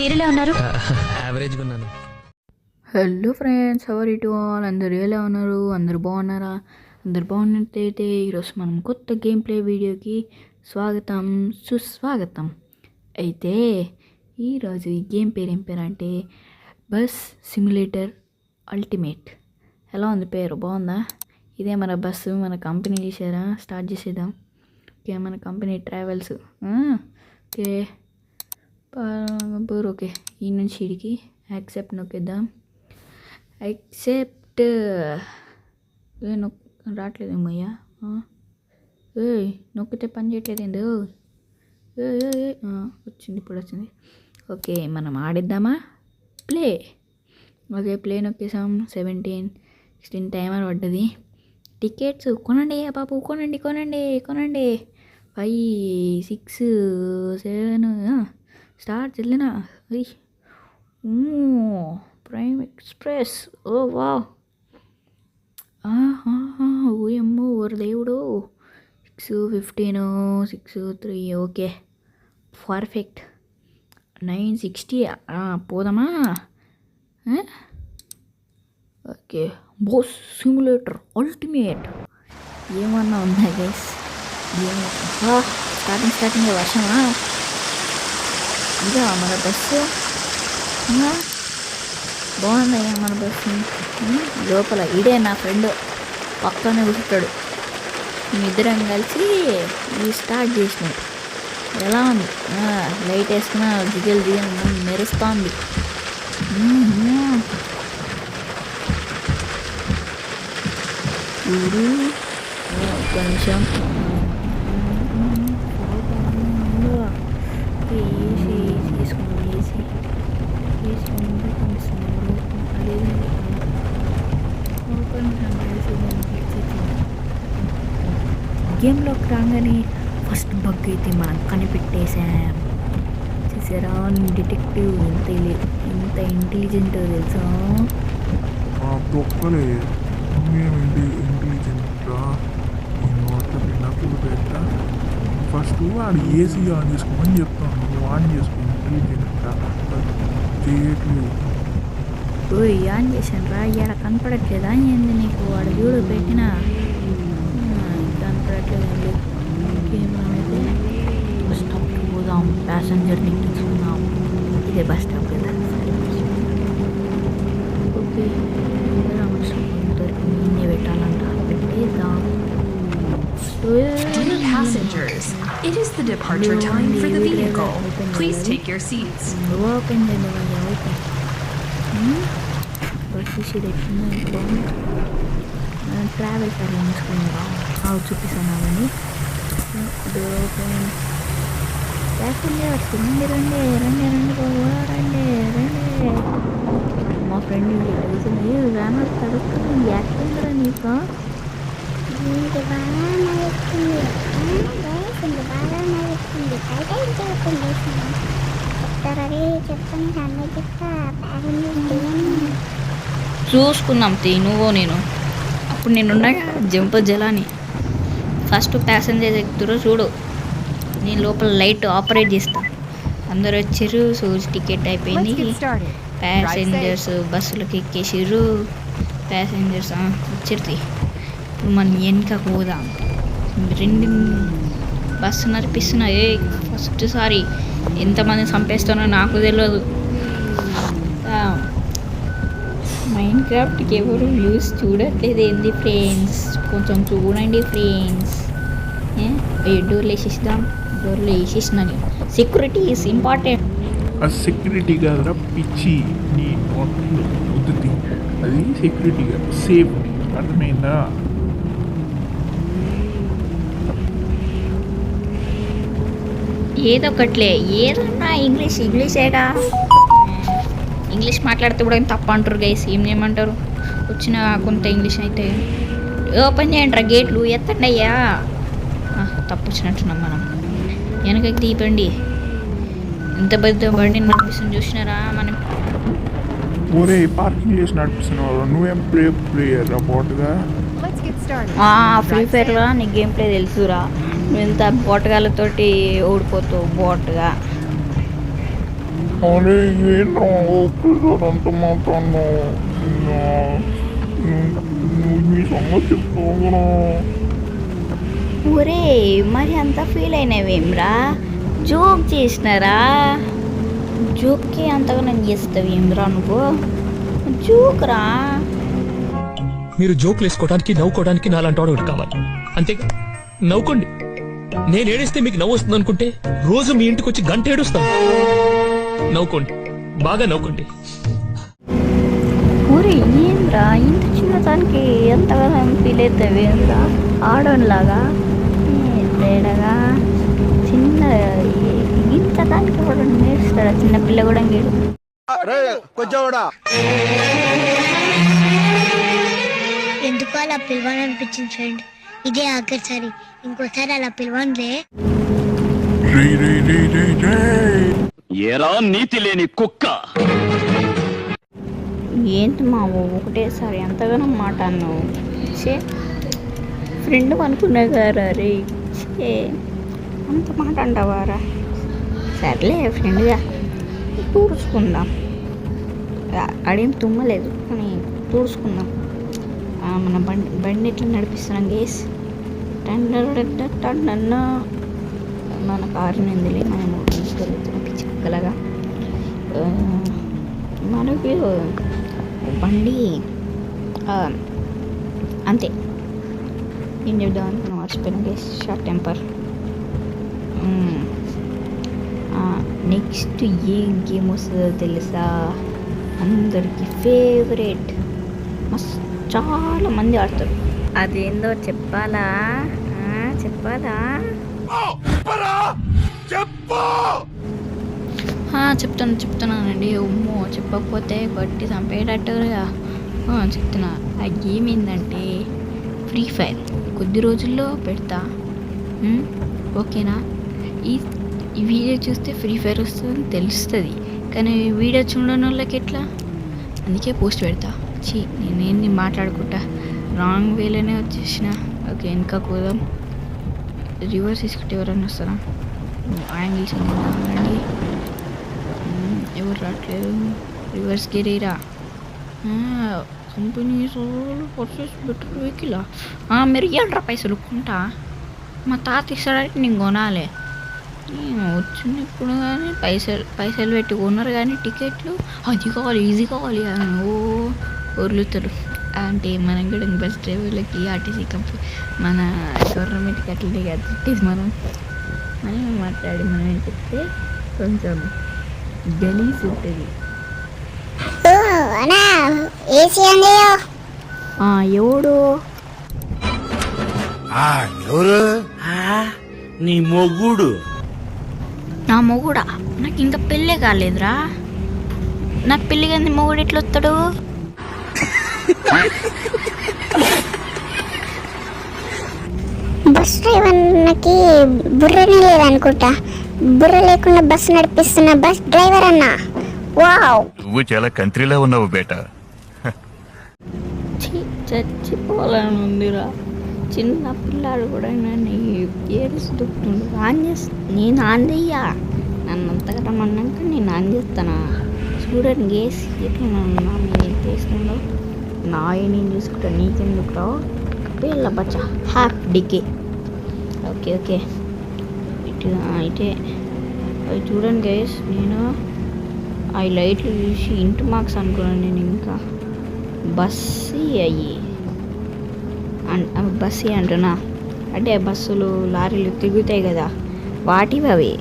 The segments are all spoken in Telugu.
మీరెలా ఉన్నారు? యావరేజ్గా ఉన్నాను. Hello friends, how are you all? అందరూ ఎలా ఉన్నారు? అందరూ బాగున్నారా? అందరు బాగున్నట్టయితే ఈరోజు మనం కొత్త గేమ్ ప్లే వీడియోకి స్వాగతం సుస్వాగతం. అయితే ఈరోజు ఈ గేమ్ పేరు ఏం పేరు అంటే బస్ సిమ్యులేటర్ అల్టిమేట్. ఎలా ఉంది పేరు? బాగుందా? ఇదే మన బస్సు, మన కంపెనీ చేసారా? స్టార్ట్ చేసేద్దాం. ఓకే, మన కంపెనీ ట్రావెల్స్. ఓకే ఓకే, ఈ నుంచి ఇడికి యాక్సెప్ట్ నొక్కేద్దాం. యాక్సెప్ట్ రావట్లేదేమయ్యా. నొక్కితే పని చేయట్లేదు ఏందో. వచ్చింది, ఇప్పుడు వచ్చింది. ఓకే, మనం ఆడిద్దామా? ప్లే. ఓకే, ప్లే నొక్కేసాం. 17, 16 టైమర్ పడ్డది. టికెట్స్ కొనండి బాబు, కొనండి కొనండి కొనండి. 5, 6, 7 స్టార్ట్ చెల్లినా. Prime express. ఓ వా, ఓయమ్మో ఓరు దేవుడు. 6:15, 6:03. Okay perfect. 9:60 పోదామా? Okay, bus simulator ultimate. ఏమన్నా ఉందా గైస్? స్టార్టింగ్ వర్షమా? ఇదా మన బస్సు? బాగుందయ్యా మన బస్సు. లోపల ఇడే నా ఫ్రెండ్ పక్కనే కూర్చుంటాడు. మేమిద్దరం కలిసి ఇది స్టార్ట్ చేసినాం. ఎలా ఉంది? లైట్ వేసుకున్న దిగలు మెరుస్తుంది. ఒక్క నిమిషం. గేమ్లోకి రాగానే ఫస్ట్ బగ్ అయితే మనం కనిపెట్టేసాం. చూసారా, డిటెక్టివ్ ఎంత ఇంటెలిజెంట్ తెలుసా? తొక్కలే మేమేంటి ఇంటెలిజెంట్గా పెట్టా. ఫస్ట్ వాడు ఏసీ ఆన్ చేసుకోమని చెప్తాను. నువ్వు ఆన్ చేసుకో. ఇంటెలిజెంట్గా చేయట్లేదు. ఆన్ చేశాను రా. ఇక్కడ కనపడట్లేదా ఏంది నీకు? వాడు చూడు పెట్టినా కనపడట్లేదండి. మనమైతే బస్ స్టాప్కి పోదాం, ప్యాసింజర్ని ఎక్కించుకుందాం. ఇదే బస్ స్టాప్ కదా. ఓకే, దొరికింది పెట్టాలంట, పెట్టేద్దాం. Dear passengers, it is the departure time for the vehicle. Please take your seats. Open చేద్దాం. ఓపెన్ బస్సు సీట్ ఎట్టిందో ట్రావెల్ సార్ ఎంచుకుందాం. చూపిస్తాను అవన్నీ. Door open. ప్యాసింజర్స్ రండి రండి రండి రండి బాబు, రండి రండి. మా ఫ్రెండ్ తెలిసింది రానా తడుస్తుంది. యాక్టింగ్ రా నీకు. చూసుకుందాం నువ్వు నేను. అప్పుడు నేనుండగా జంప్ జలాని. ఫస్ట్ ప్యాసింజర్స్ ఎక్కుతారో చూడు, నేను లోపల లైట్ ఆపరేట్ చేస్తాను. అందరూ వచ్చారు. సో టికెట్ అయిపోయింది. ప్యాసింజర్స్ బస్సులకు ఎక్కేసారు. ప్యాసింజర్స్ వచ్చేది. ఇప్పుడు మనం వెనక పోదాం. రెండు బస్సు నడిపిస్తున్నా. ఫస్ట్ సారి ఎంతమంది చంపేస్తానో నాకు తెలియదు. మైండ్ క్రాఫ్ట్కి ఎవరు వ్యూస్ చూడట్లేదు ఏంది ఫ్రెండ్స్? కొంచెం చూడండి ఫ్రెండ్స్. డోర్లు వేసేద్దాం. డోర్లు వేసేసిన. Security is important. ఆ సెక్యూరిటీ కాదురా పిచ్చి, నీ వద్దుతి. అది సెక్యూరిటీ కాదు, సేఫ్టీ. అర్థమైందా? ఏదో ఒకట్లే, ఏదన్నా ఇంగ్లీషేగా. ఇంగ్లీష్ మాట్లాడితే కూడా ఏం తప్ప అంటారు గైస్. ఏం చేయమంటారు? వచ్చిన కొంత ఇంగ్లీష్ అయితే. ఓపెన్ చేయండి రా గేట్లు, ఎత్తండి అయ్యా. తప్పు వచ్చినట్టున్నాం మనం. వెనకకి తీపండి. ఎంత పెద్ద బండి నడిపిస్తుంది చూసినారా మనం. ఒరే పార్కింగ్ చేసి నడిపిస్తున్నావు. నువ్వేం ప్లేయర్ బోట్గా? ఫ్రీ ఫైర్లో నీ గేమ్ ప్లే తెలుసురా. నువ్వు ఎంత బోటగాళ్ళతోటి ఓడిపోతావు బోట్గా. అరే ఏంట్రా ఒక్కసారి అంత మాట్లాడినావు మీ సంగతి చెప్తావు కదా. ఒరే మరి అంత ఫీల్ అయినవేమ్రా? జోక్ చేసినారా? జోక్కి అంతగా చేస్తావేమ్రా నువ్వు? జోక్ రా. మీరు జోకులు వేసుకోవడానికి నవ్వుకోవడానికి నాలాంటి వాడు ఒకటి కావాలి అంతేగా. నవ్వుకోండి. నేను ఏడిస్తే మీకు నవ్వు వస్తుంది అనుకుంటే రోజు మీ ఇంటికి వచ్చి గంట ఏడుస్తాను. నవ్వుకోండి, బాగా నవ్వుకోండి. ఊరే ఏంద్రా ఇంత చిన్నదానికి ఎంతగా ఫీల్ అవుతావేంద్రా? ఆడోన్లాగా తేడగా చిన్న ఇంత దానికి కూడా నేర్స్తాడా? చిన్న పిల్ల కూడా గీడు. ఎందుకు అలా పిలవాలనిపించింది ఫ్రెండ్. ఇదే ఆఖరిసారి, ఇంకోసారి అలా పిలవనులే. ఏరా నీతి లేని కుక్క. ఏంటి మావు ఒకటేసారి ఎంతగానో మాట అన్నావు? చే ఫ్రెండ్ అనుకున్నా గారా రే. చే అంత మాట అంటావారా? సర్లే ఫ్రెండ్గా తూడుచుకుందాం. అడేం తుమ్మలేదు కానీ తూడుచుకుందాం. మన బండి ఎట్లా నడిపిస్తున్నాం గేస్. టన్న మన కారు నిందిలే మనం తీసుకెళ్తున్నాం పిచ్చిక్కలాగా. మనకి బండి అంతే. ఏం చెప్దాం అనుకున్నా మర్చిపోయిన గేస్. Short temper. నెక్స్ట్ ఏం గేమ్ వస్తుందో తెలుసా? అందరికి ఫేవరెట్, మస్తు చాలా మంది ఆడతారు. అదేందో చెప్పాలా? చెప్పాలా? చెప్తున్నానండి. ఉమ్మో చెప్పకపోతే కొట్టి చంపేటట్టుగా చెప్తున్నా. ఆ గేమ్ ఏంటంటే ఫ్రీ ఫైర్. కొద్ది రోజుల్లో పెడతా, ఓకేనా? ఈ వీడియో చూస్తే ఫ్రీ ఫైర్ వస్తుందని తెలుస్తుంది, కానీ వీడియో చూడని వాళ్ళకి ఎట్లా? అందుకే పోస్ట్ పెడతా. నేనేంది మాట్లాడుకుంటా రాంగ్ వేలోనే వచ్చేసిన. ఓకే వెనక కూదాం. రివర్స్ తీసుకుంటే ఎవరైనా వస్తారా? యాంగిల్స్ అండి. ఎవరు రావట్లేదు. రివర్స్ గిరీరా. Companies purchase better vehicle. మీరు ఇవ్వండి పైసలు కొంటా. మా తాత ఇస్తాడంటే నేను కొనాలి. వచ్చినప్పుడు కానీ పైసలు పెట్టి కొన్నారు, కానీ టికెట్లు అది కావాలి ఈజీ కావాలి అని వదులుతారు. అంటే మనం కూడా బస్ డ్రైవర్లకి ఆర్టీసీ కంపెనీ మన గవర్నమెంట్కి అట్లనే కాదు తిట్టేసి మనం మాట్లాడి మనం చెప్తే కొంచెం గలీజ్ ఉంటుంది. ఎవడు ఎవరు? నీ మొగుడు. నా మొగుడా? నాకు ఇంకా పెళ్ళే కాలేదురా. నాకు పెళ్ళి కానీ మొగుడు ఎట్లా వస్తాడు? బస్ డ్రైవర్కి బుర్రనే లేదనుకుంటా. బుర్ర లేకుండా బస్సు నడిపిస్తున్న బస్ డ్రైవర్ అన్నా. వావ్, నువ్వు చాలా కంట్రీలో ఉన్నావు బేటా. చచ్చిపోవాలని ఉందిరా. చిన్న పిల్లాడు కూడా నన్ను ఏడుస్తూ దుక్కుతుండు. నేను ఆన్ చెయ్యా. నన్ను అంతగా రమ్మన్నాక నేను ఆన్ చేస్తానా? చూడండి గేస్ ఎట్లా నన్ను నా మీద చేస్తుండో. నేను చూసుకుంటా, నీకెందుకు రావు పిల్ల బచ్చ. హ్యాప్ డికే. ఓకే ఇటే అవి చూడండి గేస్. నేను ఆ లైట్లు చూసి ఇంటి మార్క్స్ అనుకున్నాను. నేను ఇంకా బస్సు అంటున్నా. అంటే బస్సులు లారీలు తిరుగుతాయి కదా, వాటివి అవి.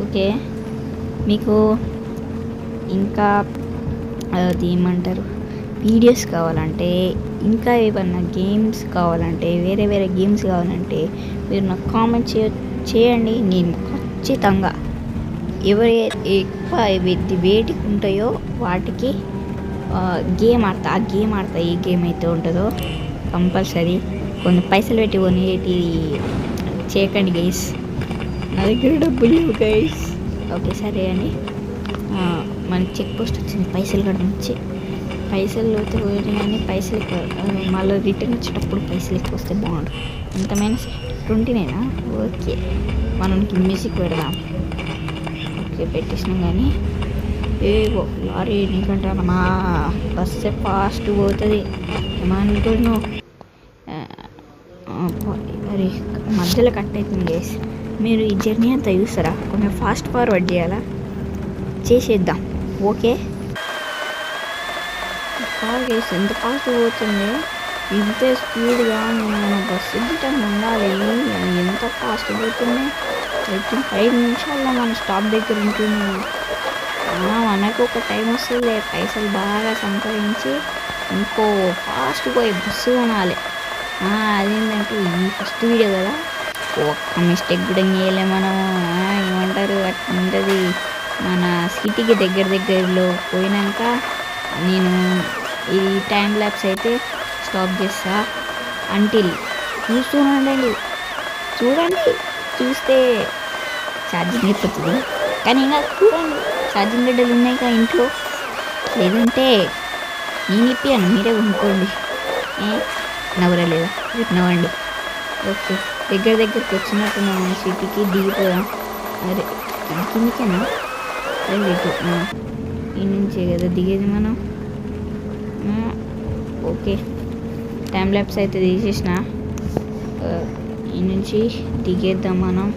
ఓకే, మీకు ఇంకా అది ఏమంటారు వీడియోస్ కావాలంటే, ఇంకా ఏమన్నా గేమ్స్ కావాలంటే, వేరే గేమ్స్ కావాలంటే మీరు నాకు కామెంట్ చేయండి. నేను ఖచ్చితంగా ఎవరి ఎక్కువ వేటికి ఉంటాయో వాటికి గేమ్ ఆడతా. ఏ గేమ్ అయితే ఉంటుందో కంపల్సరీ. కొన్ని పైసలు పెట్టి కొనేటి చేయకండి గైస్, నా దగ్గర డబ్బులు లేవు గైస్. ఓకే సరే అని మనకి చెక్ పోస్ట్ వచ్చింది. పైసలు కూడా మంచి పైసలు అయితే పోయినాయి, కానీ పైసలు మళ్ళీ రిటర్న్ వచ్చేటప్పుడు పైసలు ఎక్కువ వస్తే బాగుండు. ఎంతమైనా 29. ఓకే, మనకి మ్యూజిక్ పెడదాం. ఓకే ఓకే పెట్టేసినాం. కానీ ఏవో లారీ నీకంటానమ్మా, బస్సే ఫాస్ట్ పోతుంది ఏమనుకున్నావు. మరి మధ్యలో కట్ అవుతుంది గైస్. మీరు ఈ జర్నీ అంతా చూస్తారా? కొంచెం ఫాస్ట్ ఫార్వర్డ్ చేయాలా? చేసేద్దాం. ఓకే గైస్, ఎంత ఫాస్ట్ పోతుంది, ఇంత స్పీడ్గా మన బస్సు గిట్టం ఉండాలి. ఎంత ఫాస్ట్ పోతుంది. 5 నిమిషాల్లో మన స్టాప్ దగ్గర ఉంటుంది. మనకు ఒక టైం వస్తుంది, పైసలు బాగా సంపాదించి ఇంకో ఫాస్ట్ పోయి బస్సు కొనాలి. అదేంటంటే ఈ ఫస్ట్ వీడియో కదా, ఒక్క మిస్టేక్ కూడా చేయలే మనం. ఏమంటారు అట్లా ఉంటుంది. మన సిటీకి దగ్గరలో పోయినాక నేను ఈ టైం ల్యాప్స్ అయితే స్టాప్ చేస్తా. అంటిల్ చూస్తుండండి, చూస్తే ఛార్జింగ్ అయిపోతుంది. కానీ ఇంకా చూడండి, ఛార్జింగ్ గడ్డలు ఉన్నాయి కదా ఇంట్లో, లేదంటే నేను ఇప్పాను, మీరే కొనుక్కోండి. నవ్వలేదా? నవ్వండి. ఓకే దగ్గరికి వచ్చినట్టు మనం సిటీకి దిగిపోయాం. అరే కిందికేనా? ఇటు ఈ నుంచే కదా దిగేది మనం. ఓకే టైం ల్యాప్స్ అయితే తీసేసిన. ఈ నుంచి దిగేద్దాం మనం.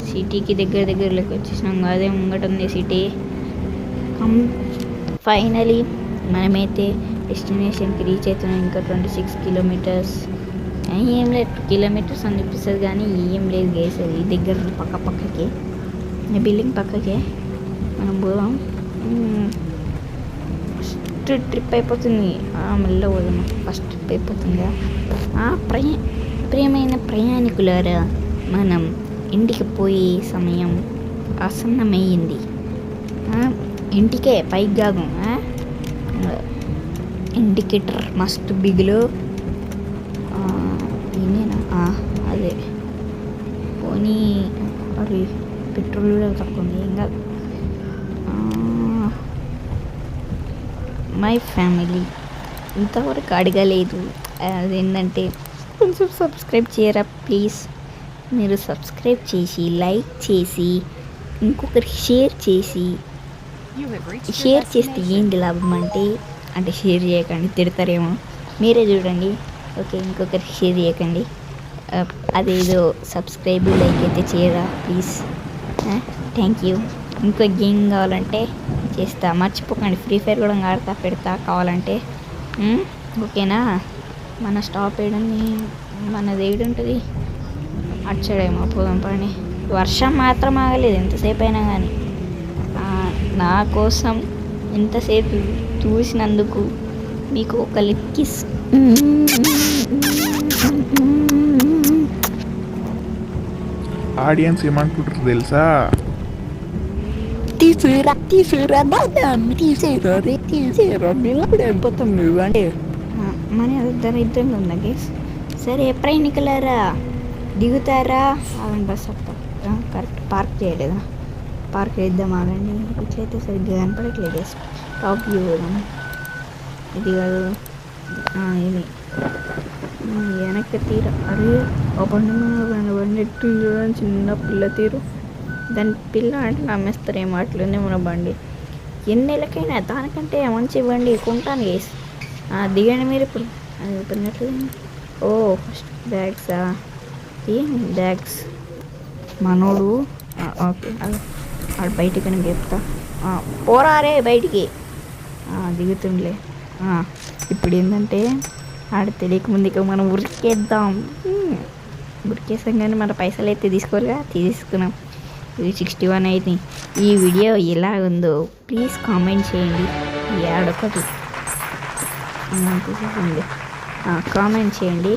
సిటీకి దగ్గరలోకి వచ్చేసినాం. అదే ముంగట ఉంది సిటీ. ఫైనలీ మనమైతే డెస్టినేషన్కి రీచ్ అవుతున్నాం. ఇంకా 26 కిలోమీటర్స్. ఏం లేదు, 2 కిలోమీటర్స్ అని చూపిస్తుంది కానీ ఏం లేదు గైస్. అది దగ్గర పక్కకి బిల్డింగ్ పక్కకే మనం పోదాం. ఫస్ట్ ట్రిప్ అయిపోతుంది. మళ్ళీ పోదాం. ఫస్ట్ ట్రిప్ అయిపోతుంది కదా. ప్రియమైన ప్రయాణికులారా, మనం ఇంటికి పోయే సమయం ఆసన్నమయ్యింది. ఇంటికే పైకి కాదు, ఇండికేటర్ మస్ట్ బిగులు. నేనేనా? అదే పోనీ. అది పెట్రోల్ కూడా తక్కువ ఉంది. ఇంకా మై ఫ్యామిలీ ఇంతవరకు అడగలేదు. అదేంటంటే కొంచెం సబ్స్క్రైబ్ చేయరా ప్లీజ్. మీరు సబ్స్క్రైబ్ చేసి, లైక్ చేసి, ఇంకొకరికి షేర్ చేసి, షేర్ చేస్తే ఏంటి లాభం అంటే షేర్ చేయకండి, తిడతారేమో, మీరే చూడండి. ఓకే ఇంకొకరికి షేర్ చేయకండి. అదేదో సబ్స్క్రైబ్ లైక్ అయితే చేయరా ప్లీజ్. Thank you. ఇంకో గేమ్ కావాలంటే చేస్తా, మర్చిపోకండి. ఫ్రీ ఫైర్ కూడా ఆడతా పెడతా కావాలంటే. ఓకేనా? మన స్టాప్ వేయడండి, మనది ఏడు ఉంటుంది అచ్చడేమో. పోదాం పని. వర్షం మాత్రం ఆగలేదు ఎంతసేపు అయినా కానీ. నా కోసం ఇంతసేపు చూసినందుకు మీకు ఒక కిస్. ఆడియన్స్ ఏమనుకుంటారు తెలుసా? మన ఇద్దరు ఉందా గేస్? సరే ప్రయాణికులారా దిగుతారా? ఆగండి బస్ వస్తా. కరెక్ట్ పార్క్ చేయలేదా? పార్క్ వేద్దాం ఆగండి. ఇట్లయితే సరిగ్గా కనపడట్లేదు గేస్. టాప్ వ్యూ ఇది కాదు, ఇది వెనక్కి తీరు. అరే ఒక బండి ఎట్టు చూడండి, చిన్న పిల్ల తీరు. దాని పిల్ల అంటే నమ్మేస్తారేమో, అట్లనే మన బండి. ఎన్నేళ్ళకైనా దానికంటే మంచి బండి కొంటాను గేస్. దిగండి మీరు ఇప్పుడు. అది ఓపెన్నట్లు. ఓ ఫస్ట్ బ్యాగ్సా? ఏం బ్యాగ్స్? మనోడు ఓకే ఆడు బయటికి అని చెప్తా. పోరారే బయటికి. దిగుతుండలే. ఇప్పుడు ఏంటంటే ఆడ తెలియకముందు ఇక మనం ఉరికేద్దాం. ఉరికేసాం కానీ మన పైసలు అయితే తీసుకోరుగా, తీసుకున్నాం. ఇది 61 అయితే. ఈ వీడియో ఎలా ఉందో ప్లీజ్ కామెంట్ చేయండి. ఏడొకటి కామెంట్ చేయండి,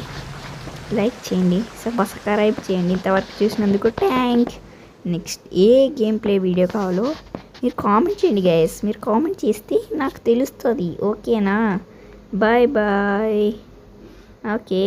లైక్ చేయండి, సబ్స్క్రైబ్ చేయండి. ఇంతవరకు చూసినందుకు థ్యాంక్. నెక్స్ట్ ఏ గేమ్ ప్లే వీడియో కావాలో మీరు కామెంట్ చేయండి గైస్. మీరు కామెంట్ చేస్తే నాకు తెలుస్తుంది. ఓకేనా? Bye bye. ఓకే.